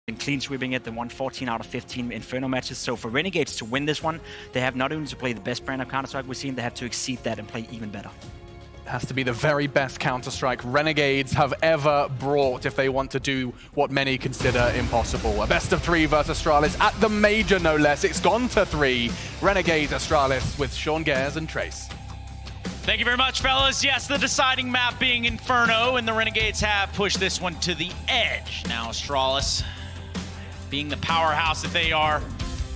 and clean sweeping it. They won 14 out of 15 Inferno matches. So for Renegades to win this one, they have not only to play the best brand of Counter-Strike we've seen, they have to exceed that and play even better. Has to be the very best Counter-Strike Renegades have ever brought if they want to do what many consider impossible. A best of 3 versus Astralis at the major, no less. It's gone to 3. Renegades Astralis with Sean Gares and Trace. Thank you very much, fellas. Yes, the deciding map being Inferno, and the Renegades have pushed this one to the edge. Now Astralis, being the powerhouse that they are,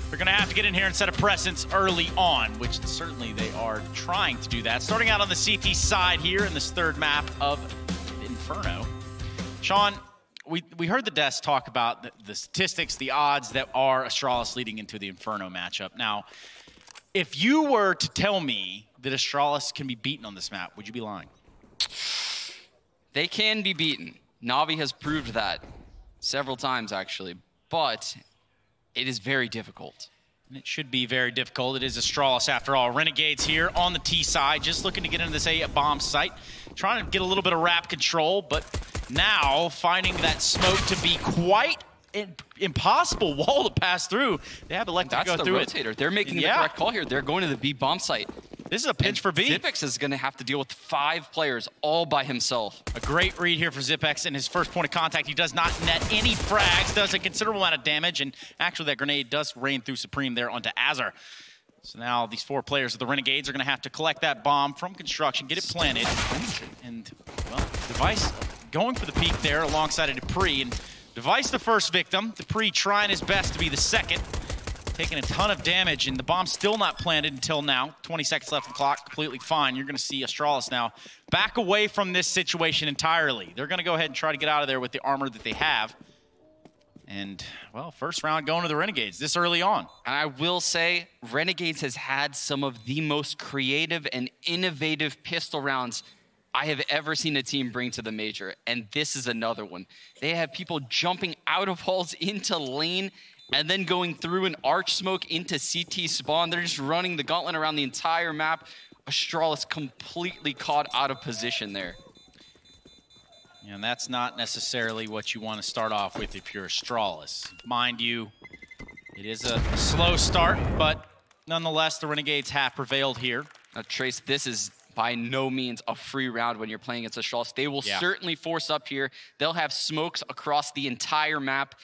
they're going to have to get in here and set a precedence early on, which certainly they are trying to do that. Starting out on the CT side here in this third map of Inferno. Sean, we heard the desk talk about the statistics, the odds that are Astralis leading into the Inferno matchup. Now, if you were to tell me that Astralis can be beaten on this map, would you be lying? They can be beaten. Na'Vi has proved that several times, actually. But it is very difficult. And it should be very difficult. It is Astralis after all. Renegades here on the T side, just looking to get into this A bomb site. Trying to get a little bit of wrap control, but now finding that smoke to be quite impossible wall to pass through. They have elected to go through it. That's the rotator. They're making the correct call here. They're going to the B bomb site. This is a pinch for B. Zipex is going to have to deal with 5 players all by himself. A great read here for Zipex in his first point of contact. He does not net any frags, does a considerable amount of damage, and actually that grenade does rain through Supreme there onto Azar. So now these 4 players of the Renegades are going to have to collect that bomb from construction, get it planted, and, well, Device going for the peak there alongside of Dupree, and Device the first victim, Dupree trying his best to be the second. Taking a ton of damage, and the bomb's still not planted until now. 20 seconds left on the clock, completely fine. You're going to see Astralis now back away from this situation entirely. They're going to go ahead and try to get out of there with the armor that they have. And, well, first round going to the Renegades this early on. And I will say, Renegades has had some of the most creative and innovative pistol rounds I have ever seen a team bring to the major, and this is another one. They have people jumping out of halls into lane and then going through an arch smoke into CT spawn. They're just running the gauntlet around the entire map. Astralis completely caught out of position there. And that's not necessarily what you want to start off with if you're Astralis. Mind you, it is a slow start, but nonetheless, the Renegades have prevailed here. Now, Trace, this is by no means a free round when you're playing against Astralis. They will certainly force up here. They'll have smokes across the entire map,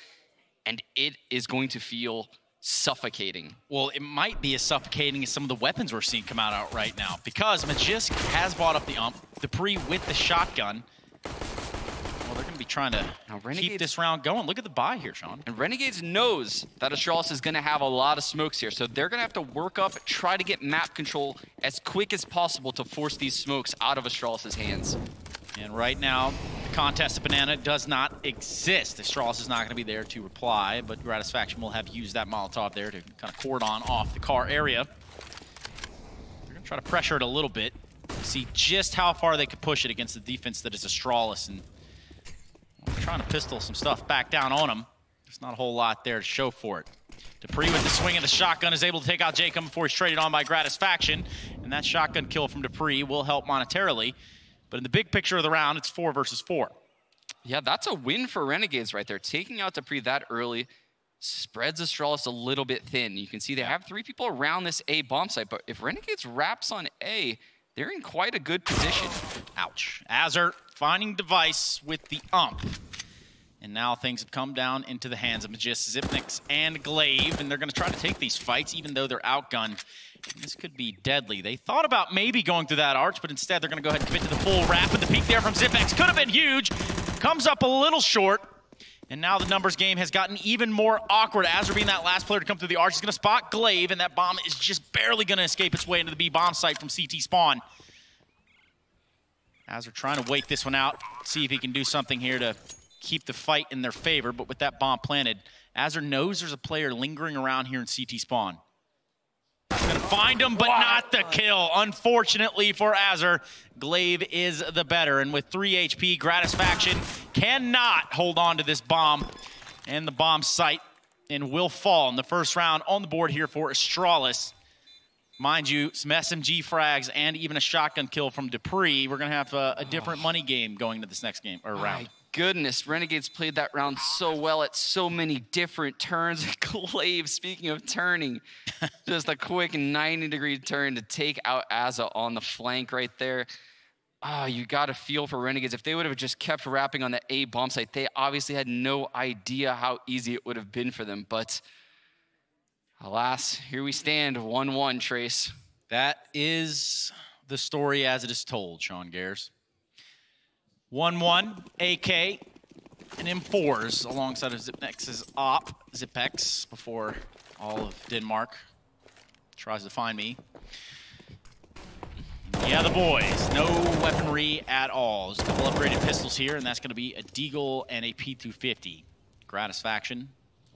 and it is going to feel suffocating. Well, it might be as suffocating as some of the weapons we're seeing come out right now, because Magisk has bought up the ump, Dupree with the shotgun. Well, they're going to be trying to keep this round going. Look at the buy here, Sean. And Renegades knows that Astralis is going to have a lot of smokes here, so they're going to have to work up, try to get map control as quick as possible to force these smokes out of Astralis' hands. And right now, the contest of Banana does not exist. Astralis is not going to be there to reply, but Gratisfaction will have used that Molotov there to kind of cordon off the car area. They're going to try to pressure it a little bit, see just how far they could push it against the defense that is Astralis. And trying to pistol some stuff back down on him. There's not a whole lot there to show for it. Dupree with the swing of the shotgun is able to take out Jacob before he's traded on by Gratisfaction. And that shotgun kill from Dupree will help monetarily. But in the big picture of the round, it's 4 versus 4. Yeah, that's a win for Renegades right there. Taking out Dupree that early spreads Astralis a little bit thin. You can see they have 3 people around this A bomb site, but if Renegades wraps on A, they're in quite a good position. Ouch. Azar finding Device with the ump. And now things have come down into the hands of Magisk, Zipnix, and Glaive, and they're going to try to take these fights even though they're outgunned. This could be deadly. They thought about maybe going through that arch, but instead they're going to go ahead and commit to the full wrap, and the peek there from Zipex could have been huge. Comes up a little short, and now the numbers game has gotten even more awkward. Azar being that last player to come through the arch is going to spot Glaive, and that bomb is just barely going to escape its way into the B bomb site from CT spawn. Azar trying to wait this one out, see if he can do something here to keep the fight in their favor, but with that bomb planted, Azar knows there's a player lingering around here in CT spawn. He's gonna find him, but not the kill. Unfortunately for Azar, Glaive is the better, and with 3 HP, Gratisfaction cannot hold on to this bomb and the bomb site, and will fall in the first round on the board here for Astralis. Mind you, some SMG frags and even a shotgun kill from Dupree. We're going to have a different money game going into this next game or round. goodness, Renegades played that round so well at so many different turns. Glaive, speaking of turning, just a quick 90-degree turn to take out Aza on the flank right there. You got to feel for Renegades. If they would have just kept wrapping on the A bomb site, they obviously had no idea how easy it would have been for them. But alas, here we stand, 1-1, Trace. That is the story as it is told, Sean Gares. 1-1, AK, and M4s alongside of Zipnex's op, Zipex, before all of Denmark tries to find me. Yeah, the boys, no weaponry at all. There's a couple upgraded pistols here, and that's going to be a Deagle and a P250. Gratisfaction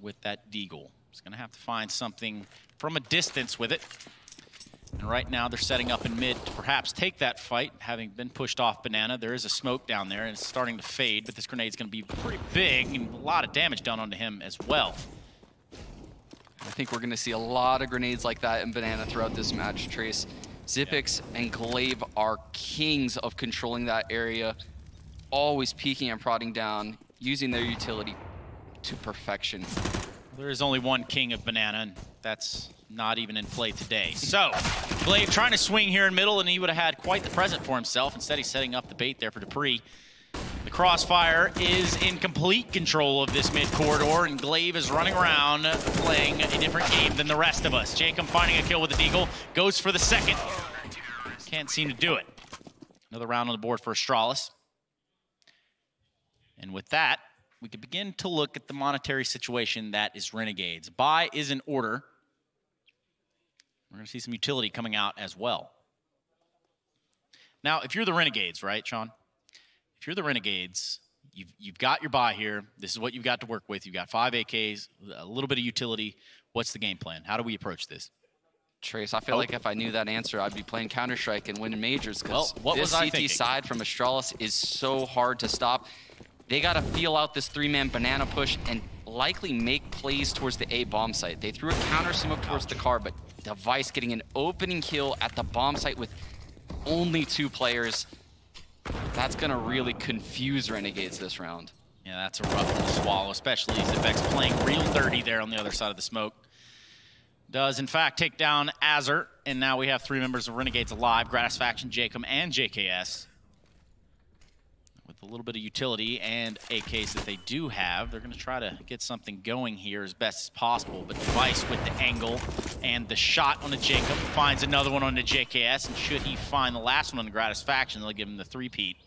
with that Deagle. He's going to have to find something from a distance with it. And right now they're setting up in mid to perhaps take that fight, having been pushed off Banana. There is a smoke down there, and it's starting to fade, but this grenade's going to be pretty big and a lot of damage done onto him as well. I think we're going to see a lot of grenades like that in Banana throughout this match, Trace. Zipex and Glaive are kings of controlling that area, always peeking and prodding down, using their utility to perfection. There is only one king of Banana, and that's not even in play today. So, Glaive trying to swing here in middle, and he would have had quite the present for himself. Instead, he's setting up the bait there for Dupree. The Crossfire is in complete control of this mid corridor, and Glaive is running around playing a different game than the rest of us. Jacob finding a kill with the Deagle, goes for the second. Can't seem to do it. Another round on the board for Astralis. And with that, we can begin to look at the monetary situation that is Renegades. Buy is in order. We're going to see some utility coming out as well. Now, if you're the Renegades, right, Sean? If you're the Renegades, you've got your buy here. This is what you've got to work with. You've got 5 AKs, a little bit of utility. What's the game plan? How do we approach this? Trace, I feel like if I knew that answer, I'd be playing Counter-Strike and winning majors, because what this was I CT thinking? side from Astralis is so hard to stop. They got to feel out this 3-man Banana push and likely make plays towards the A bomb site. They threw a counter smoke towards the car, but Device getting an opening kill at the bomb site with only 2 players. That's going to really confuse Renegades this round. Yeah, that's a rough one to swallow, especially Zipex playing real dirty there on the other side of the smoke. Does, in fact, take down Azur, and now we have 3 members of Renegades alive, Gratisfaction, Jacob, and JKS. With a little bit of utility and AKs that they do have, they're going to try to get something going here as best as possible. But Device with the angle and the shot on the Jacob finds another one on the JKS, and should he find the last one on the Gratisfaction, they'll give him the 3-peat.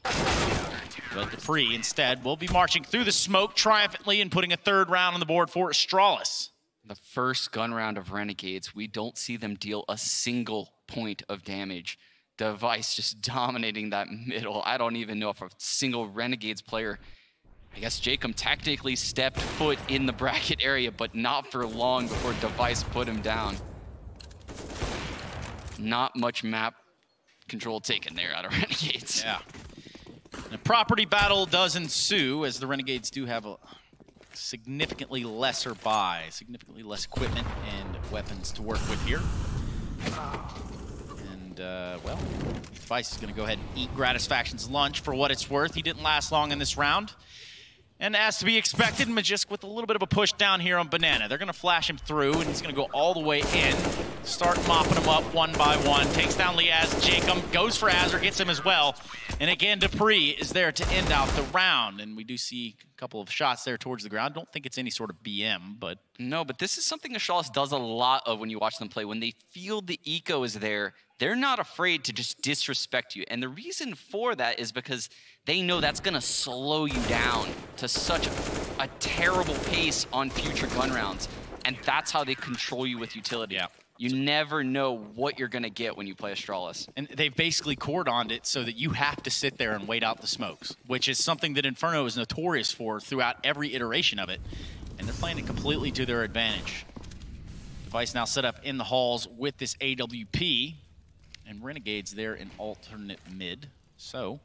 But Dupree instead will be marching through the smoke triumphantly and putting a 3rd round on the board for Astralis. The first gun round of Renegades, we don't see them deal a single point of damage. Device just dominating that middle. I don't even know if a single Renegades player, I guess Jacob technically stepped foot in the bracket area, but not for long before Device put him down. Not much map control taken there out of Renegades. Yeah. And a property battle does ensue, as the Renegades do have a significantly lesser buy, significantly less equipment and weapons to work with here. Well, Device is going to go ahead and eat Gratisfaction's lunch for what it's worth. He didn't last long in this round. And as to be expected, Magisk with a little bit of a push down here on Banana. They're going to flash him through, and he's going to go all the way in. Start mopping him up one by one. Takes down Liaz. Jacob goes for Azur, gets him as well. And again, Dupree is there to end out the round. And we do see a couple of shots there towards the ground. Don't think it's any sort of BM, but... No, but this is something Astralis does a lot of when you watch them play. When they feel the eco is there, they're not afraid to just disrespect you. And the reason for that is because they know that's going to slow you down to such a terrible pace on future gun rounds. And that's how they control you with utility. Yeah. You never know what you're going to get when you play Astralis. And they've basically cordoned it so that you have to sit there and wait out the smokes, which is something that Inferno is notorious for throughout every iteration of it. And they're playing it completely to their advantage. Device now set up in the halls with this AWP. And Renegades there in alternate mid. So,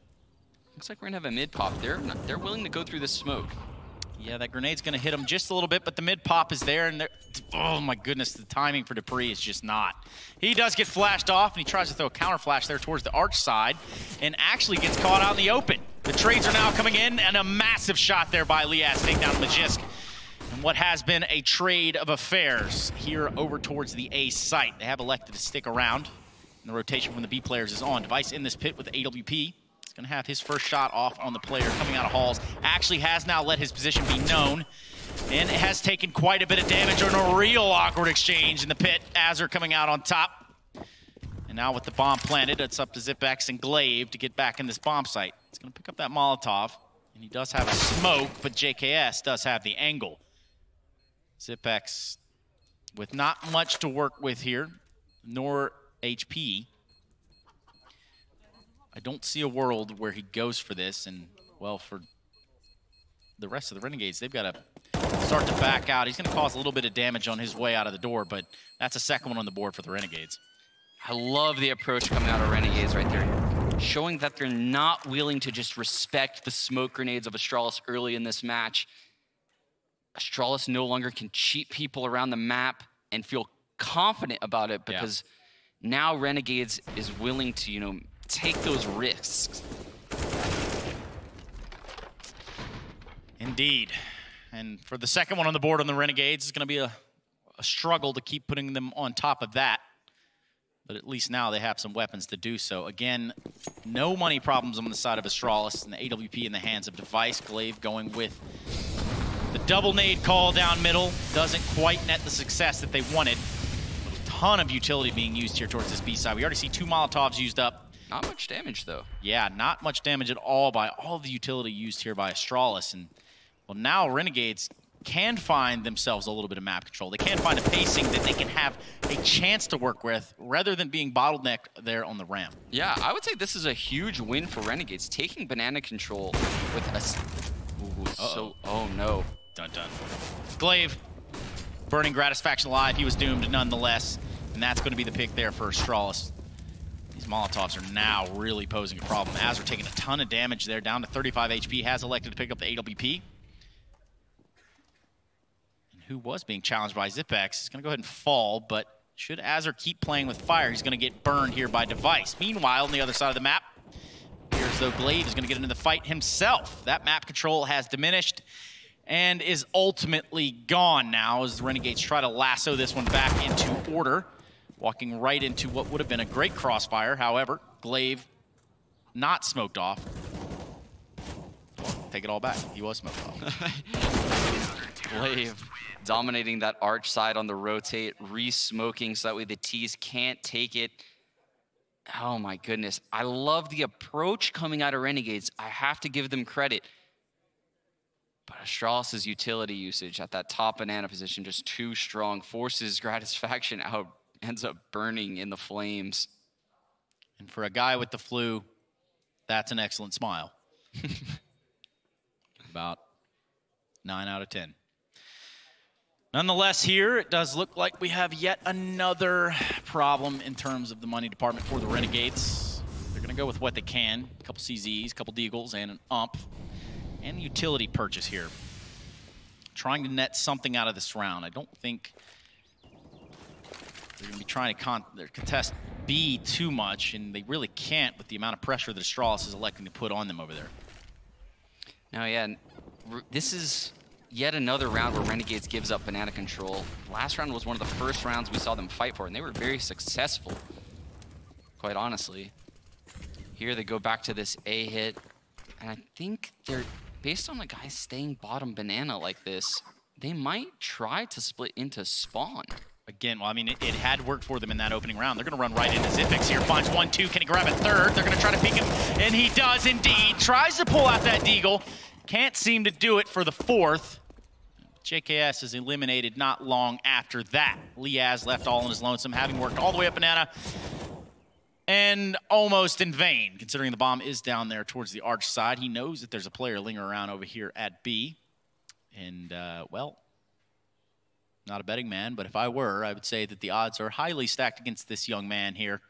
looks like we're going to have a mid pop. They're willing to go through this smoke. Yeah, that grenade's going to hit him just a little bit, but the mid pop is there, and oh my goodness, the timing for Dupree is just not. He does get flashed off, and he tries to throw a counter flash there towards the arch side, and actually gets caught out in the open. The trades are now coming in, and a massive shot there by Liaz, take down Magisk. And what has been a trade of affairs here over towards the A site. They have elected to stick around. And the rotation from the B players is on. Device in this pit with AWP. He's going to have his first shot off on the player coming out of halls. Actually has now let his position be known. And it has taken quite a bit of damage on a real awkward exchange in the pit. Azure coming out on top. And now with the bomb planted, it's up to Zipex and Glaive to get back in this bomb site. He's going to pick up that Molotov. And he does have a smoke, but JKS does have the angle. Zipex with not much to work with here, nor HP. I don't see a world where he goes for this. And, well, for the rest of the Renegades, they've got to start to back out. He's going to cause a little bit of damage on his way out of the door, but that's a second one on the board for the Renegades. I love the approach coming out of Renegades right there, showing that they're not willing to just respect the smoke grenades of Astralis early in this match. Astralis no longer can cheat people around the map and feel confident about it because now Renegades is willing to, you know, take those risks. Indeed. And for the second one on the board on the Renegades, it's going to be a struggle to keep putting them on top of that. But at least now they have some weapons to do so. Again, no money problems on the side of Astralis, and the AWP in the hands of Device. Glaive going with the double nade call down middle. Doesn't quite net the success that they wanted. A ton of utility being used here towards this B side. We already see 2 Molotovs used up. Not much damage, though. Yeah, not much damage at all by all the utility used here by Astralis. And, well, now Renegades can find themselves a little bit of map control. They can find a pacing that they can have a chance to work with rather than being bottlenecked there on the ramp. Yeah, I would say this is a huge win for Renegades, taking banana control with a... oh no. Dun dun. Glaive, burning Gratisfaction alive. He was doomed nonetheless. And that's going to be the pick there for Astralis. These Molotovs are now really posing a problem. Azure taking a ton of damage there, down to 35 HP, has elected to pick up the AWP. Who was being challenged by Zipex, is going to go ahead and fall, but should Azure keep playing with fire, he's going to get burned here by Device. Meanwhile, on the other side of the map, appears as though Glaive is going to get into the fight himself. That map control has diminished and is ultimately gone now as the Renegades try to lasso this one back into order, walking right into what would have been a great crossfire. However, Glaive not smoked off. Take it all back. He was smoked off. Glaive dominating that arch side on the rotate, re-smoking so that way the T's can't take it. Oh my goodness. I love the approach coming out of Renegades. I have to give them credit. But Astralis' utility usage at that top banana position just too strong. Forces Gratisfaction out, ends up burning in the flames. And for a guy with the flu, that's an excellent smile. About 9 out of 10. Nonetheless, here it does look like we have yet another problem in terms of the money department for the Renegades. They're going to go with what they can. A couple CZs, a couple Deagles, and an UMP. And a utility purchase here. Trying to net something out of this round. I don't think they're going to be trying to contest B too much, and they really can't with the amount of pressure that Astralis is electing to put on them over there. No, yeah, this is yet another round where Renegades gives up banana control. Last round was one of the first rounds we saw them fight for, and they were very successful, quite honestly. Here they go back to this A hit, and I think they're, based on the guys staying bottom banana like this, they might try to split into spawn. Again, well, I mean, it had worked for them in that opening round. They're going to run right into Zipex here. Finds 1-2. Can he grab a third? They're going to try to peek him, and he does indeed. Tries to pull out that Deagle. Can't seem to do it for the fourth. JKS is eliminated not long after that. Liaz left all on his lonesome, having worked all the way up banana. And almost in vain, considering the bomb is down there towards the arch side. He knows that there's a player lingering around over here at B. And, well, not a betting man, but if I were, I would say that the odds are highly stacked against this young man here.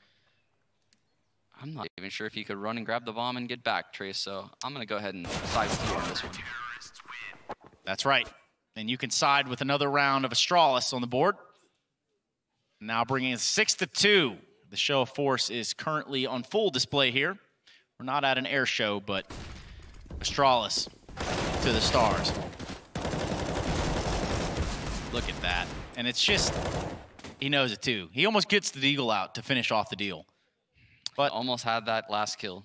I'm not even sure if he could run and grab the bomb and get back, Trace, so I'm going to go ahead and side with you on this one. That's right. And you can side with another round of Astralis on the board. Now bringing it 6-2. The show of force is currently on full display here. We're not at an air show, but Astralis to the stars. Look at that. And it's just, he knows it too. He almost gets the Deagle out to finish off the deal. But almost had that last kill.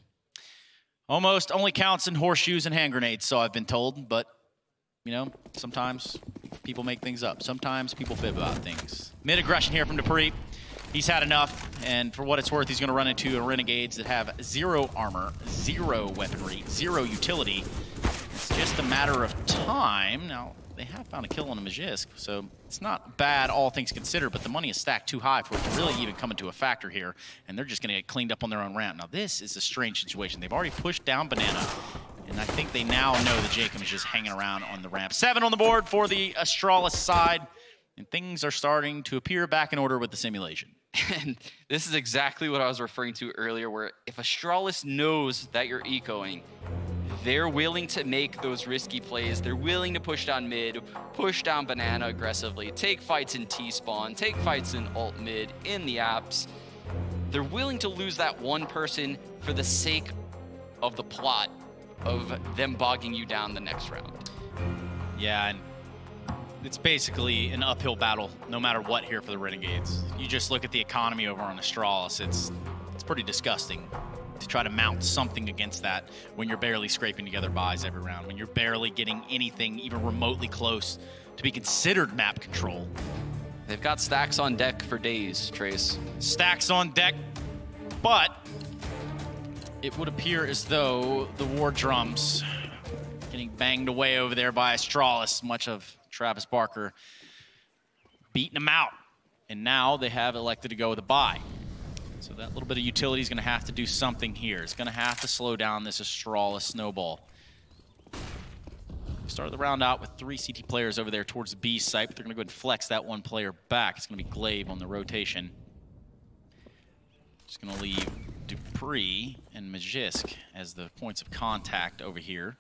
Almost only counts in horseshoes and hand grenades, so I've been told. But, you know, sometimes people make things up. Sometimes people fib about things. Mid-aggression here from Dupree. He's had enough, and for what it's worth, he's going to run into Renegades that have 0 armor, 0 weaponry, 0 utility. It's just a matter of time. Now, they have found a kill on a Magisk, so it's not bad, all things considered, but the money is stacked too high for it to really even come into a factor here, and they're just going to get cleaned up on their own ramp. Now, this is a strange situation. They've already pushed down Banana, and I think they now know that Jacob is just hanging around on the ramp. 7 on the board for the Astralis side, and things are starting to appear back in order with the simulation. And this is exactly what I was referring to earlier, where if Astralis knows that you're ecoing, they're willing to make those risky plays. They're willing to push down mid, push down Banana aggressively, take fights in T-spawn, take fights in ult mid, in the apps. They're willing to lose that one person for the sake of the plot of them bogging you down the next round. Yeah, and it's basically an uphill battle no matter what here for the Renegades. You just look at the economy over on Astralis, it's pretty disgusting to try to mount something against that when you're barely scraping together buys every round, when you're barely getting anything even remotely close to be considered map control. They've got stacks on deck for days, Trace. Stacks on deck, but it would appear as though the war drums getting banged away over there by Astralis, much of Travis Barker beating them out. And now they have elected to go with a buy. So that little bit of utility is going to have to do something here. It's going to have to slow down this Astralis snowball. We started the round out with 3 CT players over there towards the B site, but they're going to go ahead and flex that one player back. It's going to be Glaive on the rotation. Just going to leave Dupree and Magisk as the points of contact over here.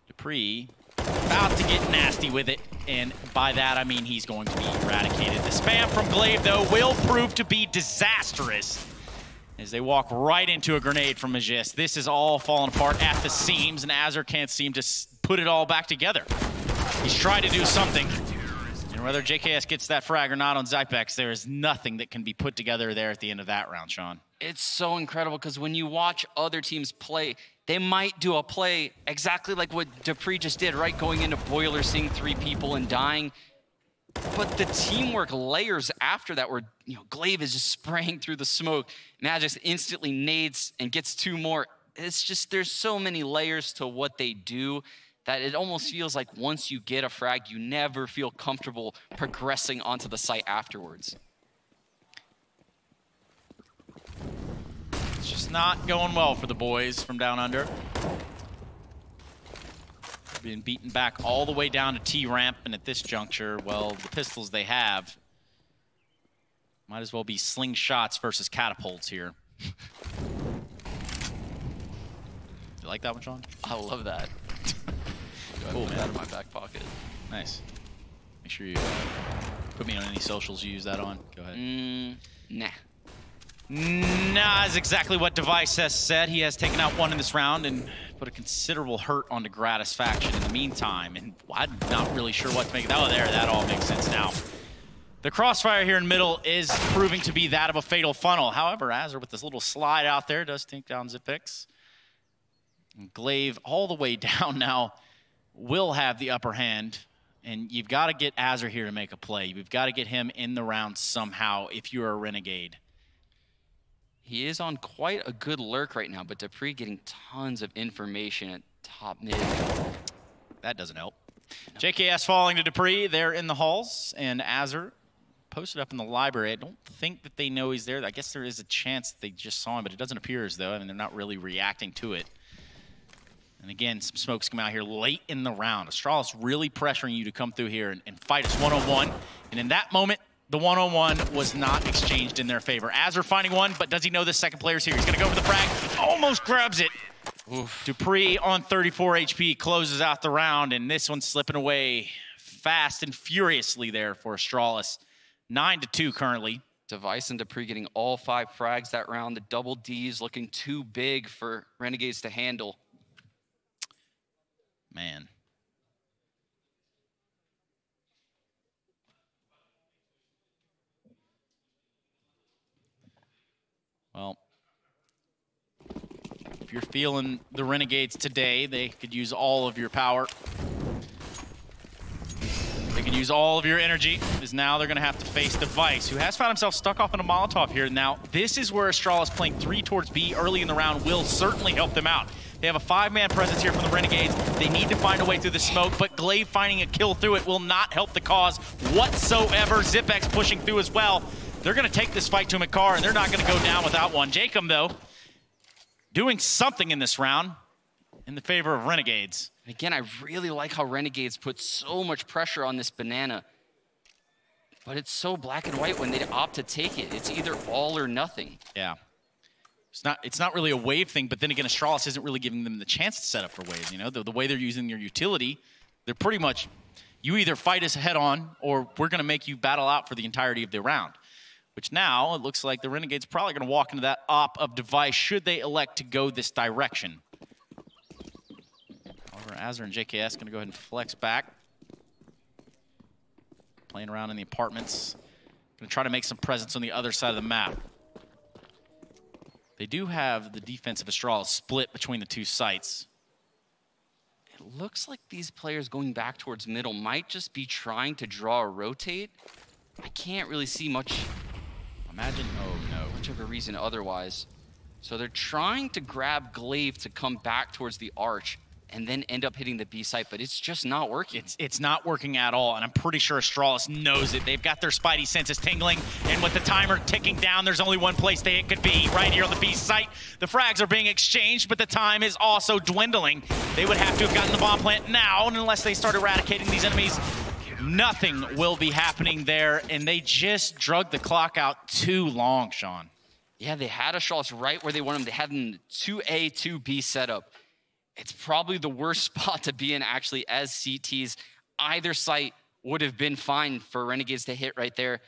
Dupree about to get nasty with it, and by that I mean he's going to be eradicated. The spam from Glaive, though, will prove to be disastrous as they walk right into a grenade from Magisk. This is all falling apart at the seams, and Azur can't seem to put it all back together. He's trying to do something, and whether JKS gets that frag or not on Zypex, there is nothing that can be put together there at the end of that round, Sean. It's so incredible because when you watch other teams play, they might do a play exactly like what Dupree just did, right? Going into Boiler, seeing 3 people and dying. But the teamwork layers after that where, you know, Glaive is just spraying through the smoke. Magisk instantly nades and gets 2 more. It's just, there's so many layers to what they do that it almost feels like once you get a frag, you never feel comfortable progressing onto the site afterwards. It's just not going well for the boys from down under. Being beaten back all the way down to T-ramp, and at this juncture, well, the pistols they have might as well be slingshots versus catapults here. You like that one, Sean? I love that. Cool, Put man. that in my back pocket. Nice. Make sure you put me on any socials you use that on. Go ahead. Nah. Nah, is exactly what KATOWICE has said. He has taken out 1 in this round and put a considerable hurt onto Gratis faction in the meantime. And I'm not really sure what to make of that. Oh, there, that all makes sense now. The crossfire here in middle is proving to be that of a fatal funnel. However, Azur with this little slide out there does take down Zypex. And Glaive all the way down now will have the upper hand. And you've got to get Azur here to make a play. You've got to get him in the round somehow if you're a Renegade. He is on quite a good lurk right now, but Dupree getting tons of information at top mid. That doesn't help. No. JKS falling to Dupree. They're in the halls, and Azur posted up in the library. I don't think that they know he's there. I guess there is a chance that they just saw him, but it doesn't appear as though. I mean, they're not really reacting to it. And again, some smokes come out here late in the round. Astralis really pressuring you to come through here and fight us one-on-one. And in that moment, the one-on-one was not exchanged in their favor. Azur finding one, but does he know the second player's here? He's going to go for the frag. Almost grabs it. Oof. Dupree on 34 HP closes out the round, and this one's slipping away fast and furiously there for Astralis. 9-2 currently. KATOWICE and Dupree getting all 5 frags that round. The double Ds looking too big for Renegades to handle. Man. Well, if you're feeling the Renegades today, they could use all of your power. They can use all of your energy, because now they're going to have to face KATOWICE, who has found himself stuck off in a Molotov here. Now, this is where Astralis playing 3 towards B early in the round will certainly help them out. They have a 5-man presence here from the Renegades. They need to find a way through the smoke, but Glaive finding a kill through it will not help the cause whatsoever. Zipex pushing through as well. They're going to take this fight to Makar, and they're not going to go down without one. Jacob, though, doing something in this round in the favor of Renegades. And again, I really like how Renegades put so much pressure on this banana. But it's so black and white when they opt to take it. It's either all or nothing. Yeah. It's not really a wave thing, but then again, Astralis isn't really giving them the chance to set up for waves. You know, the way they're using your utility, they're pretty much, you either fight us head on, or we're going to make you battle out for the entirety of the round. Which now, it looks like the Renegades probably going to walk into that op of KATOWICE should they elect to go this direction. However, Azar and JKS going to go ahead and flex back. Playing around in the apartments. Going to try to make some presence on the other side of the map. They do have the defensive Astralis split between the 2 sites. It looks like these players going back towards middle might just be trying to draw a rotate. I can't really see much. Imagine, oh no. Much of a reason otherwise. So they're trying to grab Glaive to come back towards the arch and then end up hitting the B site, but it's just not working. It's not working at all, and I'm pretty sure Astralis knows it. They've got their spidey senses tingling, and with the timer ticking down, there's only one place they could be, right here on the B site. The frags are being exchanged, but the time is also dwindling. They would have to have gotten the bomb plant now, and unless they start eradicating these enemies, nothing will be happening there, and they just drug the clock out too long, Sean. Yeah, they had Astralis right where they want them. They had them 2A, 2B setup. It's probably the worst spot to be in, actually, as CTs. Either site would have been fine for Renegades to hit right there,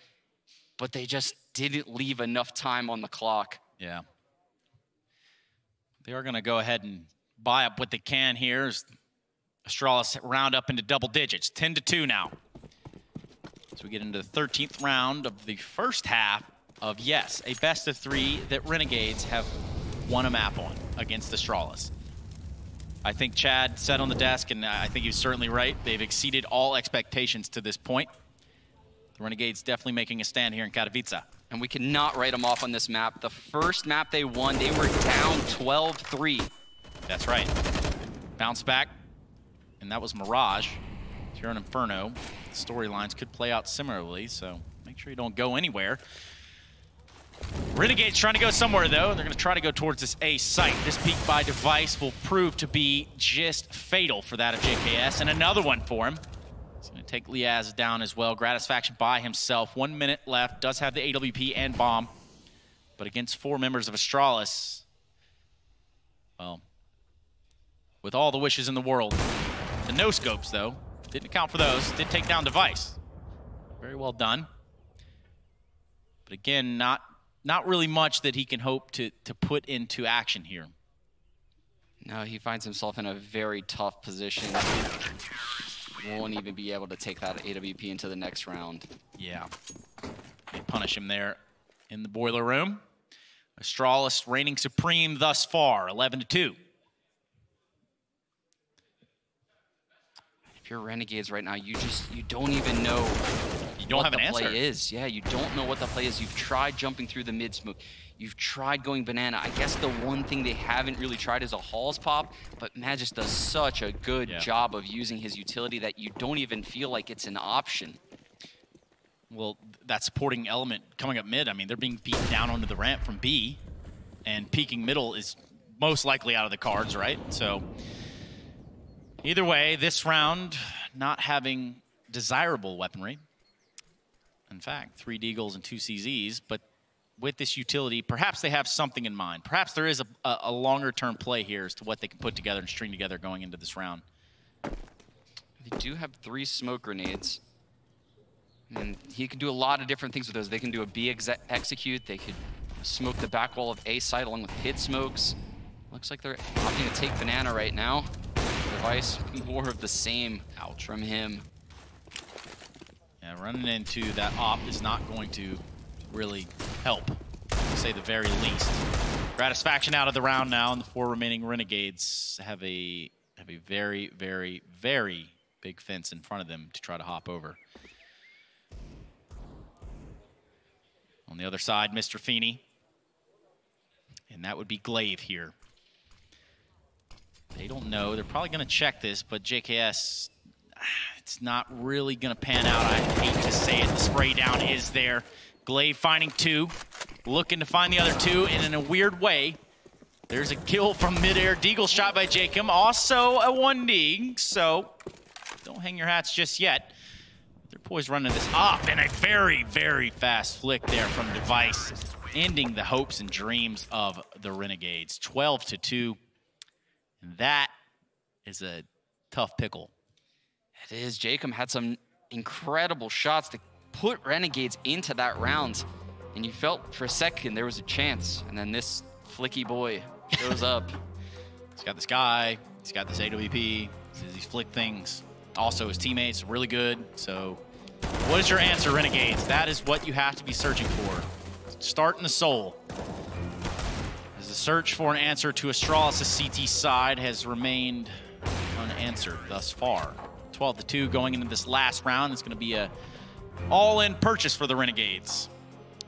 but they just didn't leave enough time on the clock. Yeah. They are going to go ahead and buy up what they can here. Astralis round up into double digits, 10-2 now. So we get into the 13th round of the first half of, yes, a best of 3 that Renegades have won a map on against Astralis. I think Chad said on the desk, and I think he's certainly right, they've exceeded all expectations to this point. The Renegades definitely making a stand here in KATOWICE. And we cannot write them off on this map. The first map they won, they were down 12-3. That's right. Bounce back, and that was Mirage. If you're an Inferno, the storylines could play out similarly, so make sure you don't go anywhere. Renegades trying to go somewhere, though. They're going to try to go towards this A site. This peek by KATOWICE will prove to be just fatal for that of JKS, and another one for him. He's going to take Liaz down as well. Gratisfaction by himself. 1 minute left. Does have the AWP and bomb. But against 4 members of Astralis, well, with all the wishes in the world. The no-scopes, though, didn't account for those. Did take down KATOWICE. Very well done. But again, not really much that he can hope to put into action here. No, he finds himself in a very tough position. Won't even be able to take that AWP into the next round. Yeah. They punish him there in the boiler room. Astralis reigning supreme thus far, 11-2. If you're Renegades right now, you don't even know you don't what have an the answer. Play is. Yeah, you don't know what the play is. You've tried jumping through the mid smoke. You've tried going banana. I guess the one thing they haven't really tried is a Halls pop, but Magis does such a good job of using his utility that you don't even feel like it's an option. Well, that supporting element coming up mid, I mean, they're being beat down onto the ramp from B, and peeking middle is most likely out of the cards, right? So either way, this round not having desirable weaponry. In fact, 3 Deagles and 2 CZs, but with this utility, perhaps they have something in mind. Perhaps there is a longer-term play here as to what they can put together and string together going into this round. They do have 3 smoke grenades. And he can do a lot of different things with those. They can do a B execute. They could smoke the back wall of A site along with pit smokes. Looks like they're opting to take banana right now. Device, more of the same from him. Yeah, running into that op is not going to really help, to say the very least. Gratisfaction out of the round now, and the 4 remaining Renegades have a very, very, very big fence in front of them to try to hop over. On the other side, Mr. Feeney. And that would be Glaive here. They don't know. They're probably going to check this, but JKS, it's not really going to pan out. I hate to say it. The spray down is there. Glaive finding 2, looking to find the other 2, and in a weird way, there's a kill from midair. Deagle shot by Jacob, also a 1D, so don't hang your hats just yet. They're poised running this up, and a very, very fast flick there from Device, ending the hopes and dreams of the Renegades. 12-2, and that is a tough pickle. It is. Jacob had some incredible shots to put Renegades into that round, and you felt for a second there was a chance, and then this flicky boy shows up. He's got this guy, he's got this AWP, these flick things. Also, his teammates are really good. So, what is your answer, Renegades? That is what you have to be searching for. Start in the soul. As the search for an answer to Astralis' CT side has remained unanswered thus far. 12-2 going into this last round. It's going to be a all-in purchase for the Renegades.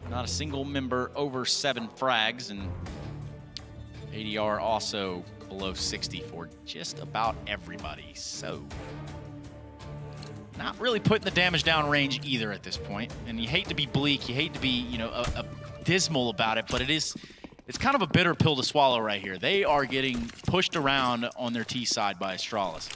Not a single member over 7 frags, and ADR also below 60 for just about everybody. So, not really putting the damage down range either at this point. And you hate to be bleak, you hate to be, you know, dismal about it, but it's kind of a bitter pill to swallow right here. They are getting pushed around on their T side by Astralis.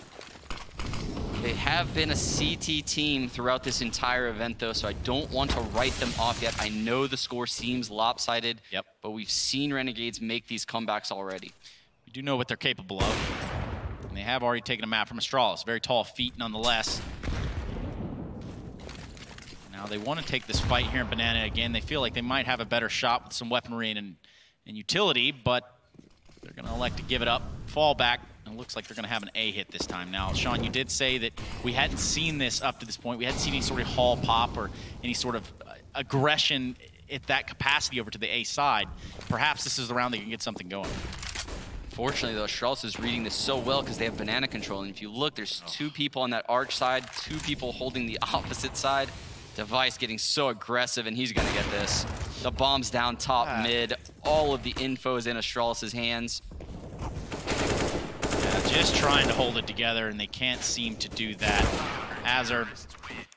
They have been a CT team throughout this entire event, though, so I don't want to write them off yet. I know the score seems lopsided, but we've seen Renegades make these comebacks already. We do know what they're capable of, and they have already taken a map from Astralis. Very tall feet nonetheless. Now they want to take this fight here in Banana again. They feel like they might have a better shot with some weaponry and utility, but they're going to elect to give it up, fall back. It looks like they're going to have an A hit this time. Now, Sean, you did say that we hadn't seen this up to this point. We hadn't seen any sort of hall pop or any sort of aggression at that capacity over to the A side. Perhaps this is the round they can get something going. Fortunately, though, Astralis is reading this so well because they have banana control. And if you look, there's 2 people on that arch side, 2 people holding the opposite side. Device getting so aggressive, and he's going to get this. The bomb's down top mid. All of the info is in Astralis' hands. Just trying to hold it together, and they can't seem to do that. Azar,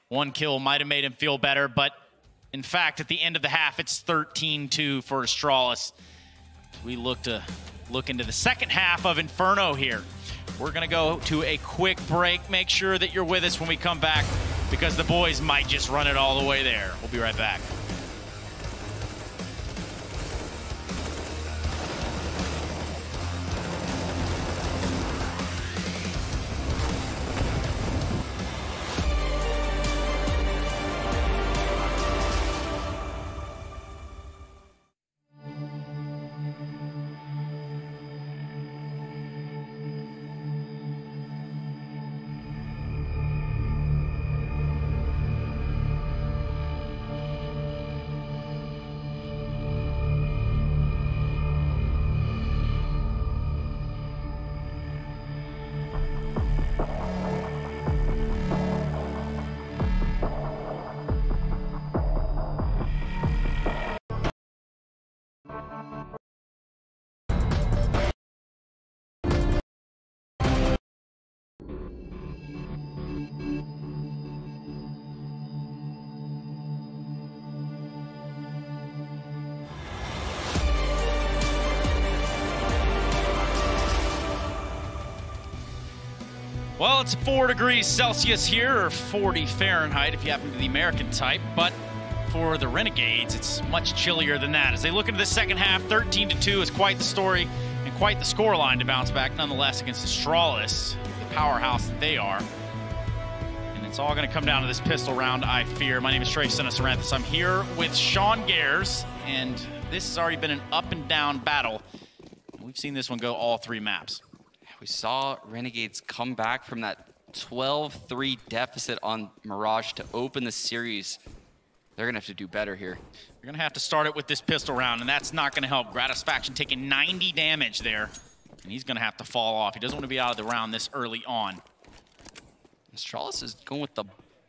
1 kill might have made him feel better, but in fact, at the end of the half, it's 13-2 for Astralis. We look into the second half of Inferno here. We're going to go to a quick break. Make sure that you're with us when we come back, because the boys might just run it all the way there. We'll be right back. Well, it's 4 degrees Celsius here, or 40 Fahrenheit if you happen to be the American type, but for the Renegades, it's much chillier than that. As they look into the second half, 13-2 is quite the story and quite the scoreline to bounce back, nonetheless, against Astralis, the powerhouse that they are. And it's all going to come down to this pistol round, I fear. My name is Trey Senasaranthus. I'm here with Sean Gares, and this has already been an up and down battle. We've seen this one go all 3 maps. We saw Renegades come back from that 12-3 deficit on Mirage to open the series. They're gonna have to do better here. You're gonna have to start it with this pistol round, and that's not gonna help. Gratisfaction taking 90 damage there, and he's gonna have to fall off. He doesn't want to be out of the round this early on. Astralis is going with the,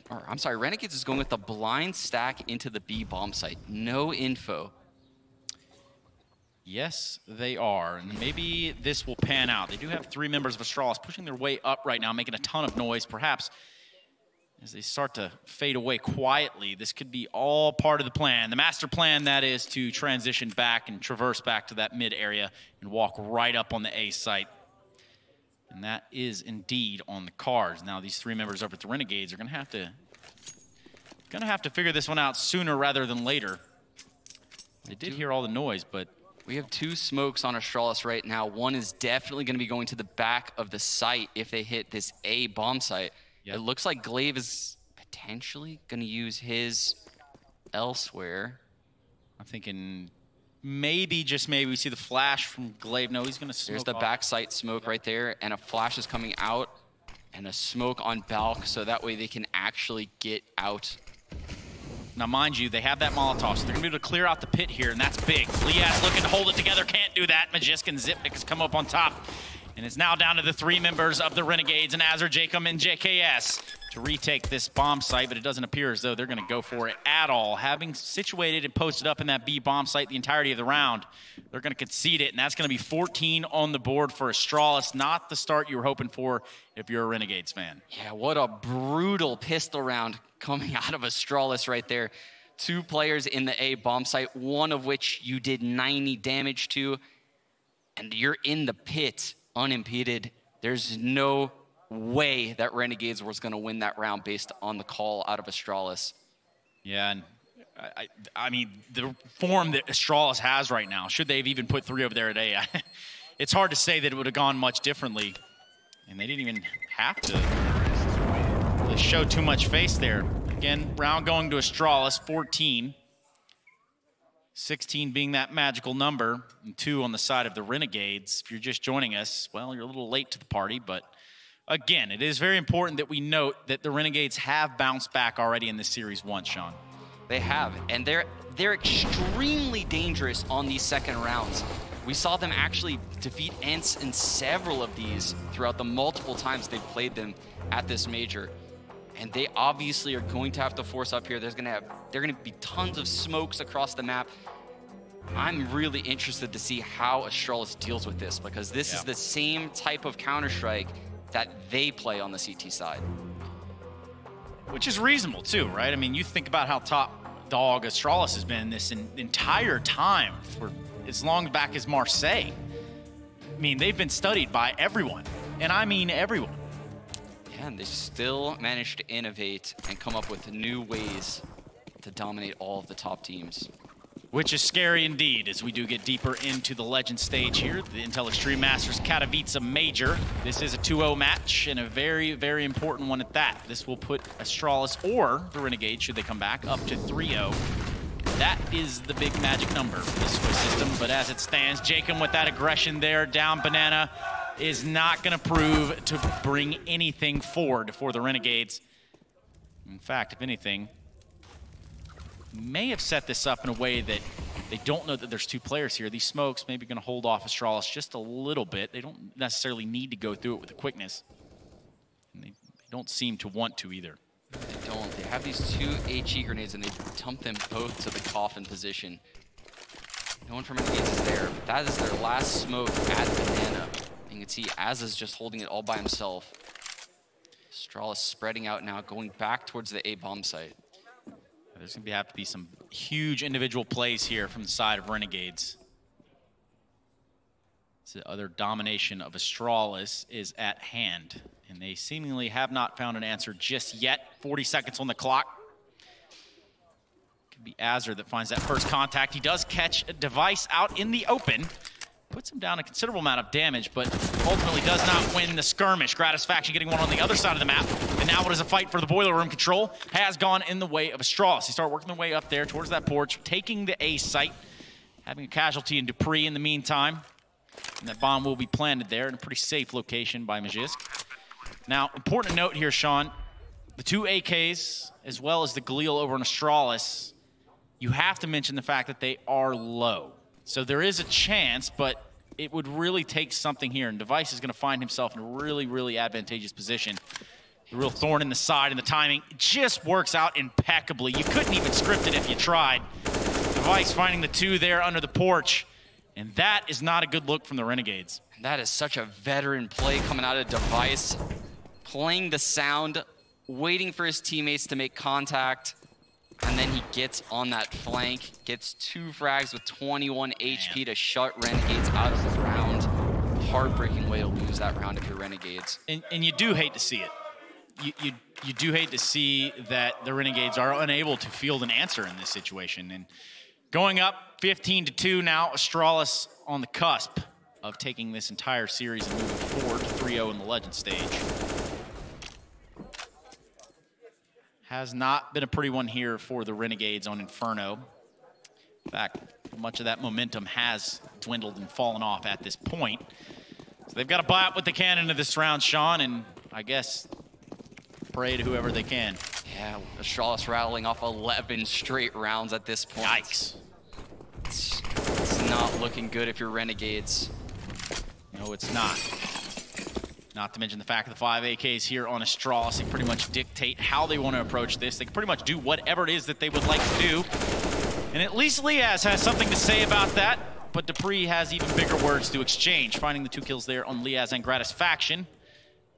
or I'm sorry, Renegades is going with the blind stack into the B bomb site. No info. Yes, they are, and maybe this will pan out. They do have 3 members of Astralis pushing their way up right now, making a ton of noise. Perhaps as they start to fade away quietly, this could be all part of the plan. The master plan, that is, to transition back and traverse back to that mid area and walk right up on the A site. And that is indeed on the cards. Now these 3 members over at the Renegades are gonna have to figure this one out sooner rather than later. They did hear all the noise, but we have 2 smokes on Astralis right now. One is definitely going to be going to the back of the site if they hit this A bomb site. Yep. It looks like Glaive is potentially going to use his elsewhere. I'm thinking maybe, just maybe, we see the flash from Glaive. No, he's going to smoke. There's the back site smoke right there, and a flash is coming out, and a smoke on Balk, so that way they can actually get out. Now, mind you, they have that Molotov, so they're going to be able to clear out the pit here, and that's big. Liaz looking to hold it together, can't do that. Magisk and Zipnik has come up on top, and it's now down to the 3 members of the Renegades, and Azur, Jacob, and JKS to retake this bomb site, but it doesn't appear as though they're going to go for it at all. Having situated and posted up in that B bomb site the entirety of the round, they're going to concede it, and that's going to be 14 on the board for Astralis. Not the start you were hoping for if you're a Renegades fan. Yeah, what a brutal pistol round coming out of Astralis right there. 2 players in the A bomb site, one of which you did 90 damage to, and you're in the pit unimpeded. There's no way that Renegades was going to win that round based on the call out of Astralis. Yeah, and I mean, the form that Astralis has right now, should they have even put 3 over there today, it's hard to say that it would have gone much differently. And they didn't even have to really show too much face there. Again, round going to Astralis, 14. 16 being that magical number, and 2 on the side of the Renegades. If you're just joining us, well, you're a little late to the party, but again, it is very important that we note that the Renegades have bounced back already in this series once, Sean. They have, and they're extremely dangerous on these second rounds. We saw them actually defeat ENCE in several of these throughout the multiple times they've played them at this major. And they obviously are going to have to force up here. They're gonna be tons of smokes across the map. I'm really interested to see how Astralis deals with this, because this is the same type of Counter-Strike that they play on the CT side. Which is reasonable too, right? I mean, you think about how top dog Astralis has been this entire time for as long back as Marseille. I mean, they've been studied by everyone, and I mean everyone. Yeah, and they still managed to innovate and come up with new ways to dominate all of the top teams. Which is scary indeed as we do get deeper into the legend stage here. The Intel Extreme Masters Katowice Major. This is a 2-0 match, and a very, very important one at that. This will put Astralis or the Renegades, should they come back, up to 3-0. That is the big magic number for this Swiss system, but as it stands, Jacob with that aggression there, down banana, is not going to prove to bring anything forward for the Renegades. In fact, if anything, may have set this up in a way that they don't know that there's 2 players here. These smokes maybe going to hold off Astralis just a little bit. They don't necessarily need to go through it with the quickness. And they don't seem to want to either. They don't. They have these 2 HE grenades, and they dump them both to the coffin position. No one from Renegades is there, but that is their last smoke at banana. You can see Az is just holding it all by himself. Astralis spreading out now, going back towards the A bomb site. There's going to have to be some huge individual plays here from the side of Renegades. The other domination of Astralis is at hand, and they seemingly have not found an answer just yet. 40 seconds on the clock. Could be Azur that finds that first contact. He does catch a device out in the open. Puts him down a considerable amount of damage, but ultimately does not win the skirmish. Gratisfaction getting one on the other side of the map. And now what is a fight for the boiler room control has gone in the way of Astralis. They start working their way up there towards that porch, taking the A site, having a casualty in Dupree in the meantime. And that bomb will be planted there in a pretty safe location by Magisk. Now, important note here, Sean, the 2 AKs, as well as the Galil over on Astralis, you have to mention the fact that they are low. So there is a chance, but it would really take something here, and Device is going to find himself in a really, really advantageous position. The real thorn in the side, and the timing just works out impeccably. You couldn't even script it if you tried. Device finding the 2 there under the porch, and that is not a good look from the Renegades. That is such a veteran play coming out of Device, playing the sound, waiting for his teammates to make contact, and then he gets on that flank, gets 2 frags with 21 HP to shut Renegades out of the round. Heartbreaking way to lose that round if you're Renegades. And you do hate to see it. You do hate to see that the Renegades are unable to field an answer in this situation. And going up 15-2 now, Astralis on the cusp of taking this entire series and moving forward to 3-0 in the Legend stage. Has not been a pretty one here for the Renegades on Inferno. In fact, much of that momentum has dwindled and fallen off at this point. So they've got to buy up what they can into this round, Sean, and I guess pray to whoever they can. Yeah, Astralis rattling off 11 straight rounds at this point. Yikes. It's not looking good if you're Renegades. No, it's not. Not to mention the fact that the 5 AKs here on Astralis, they pretty much dictate how they want to approach this. They can pretty much do whatever it is that they would like to do. And at least Liaz has something to say about that, but Dupree has even bigger words to exchange, finding the 2 kills there on Liaz and Gratisfaction.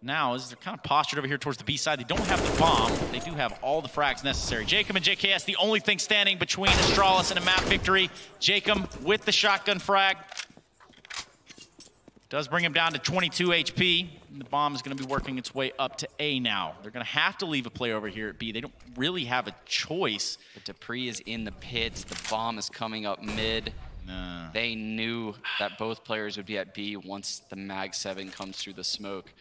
Now, as they're kind of postured over here towards the B side, they don't have the bomb, but they do have all the frags necessary. Jacob and JKS, the only thing standing between Astralis and a map victory. Jacob with the shotgun frag. Does bring him down to 22 HP. And the bomb is going to be working its way up to A now. They're going to have to leave a play over here at B. They don't really have a choice. But Dupree is in the pits. The bomb is coming up mid. They knew that both players would be at B once the Mag 7 comes through the smoke.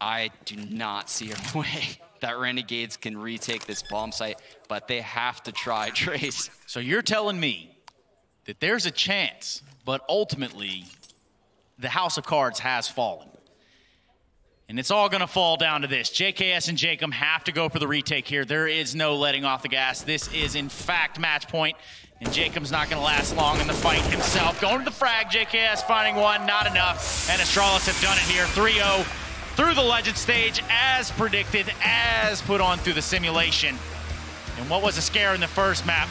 I do not see a way that Renegades can retake this bomb site, but they have to try, Trace. So you're telling me that there's a chance, but ultimately the House of Cards has fallen. And it's all going to fall down to this. JKS and Jacob have to go for the retake here. There is no letting off the gas. This is, in fact, match point. And Jacob's not going to last long in the fight himself. Going to the frag, JKS finding 1, not enough. And Astralis have done it here, 3-0 through the Legend stage, as predicted, as put on through the simulation. And what was a scare in the first map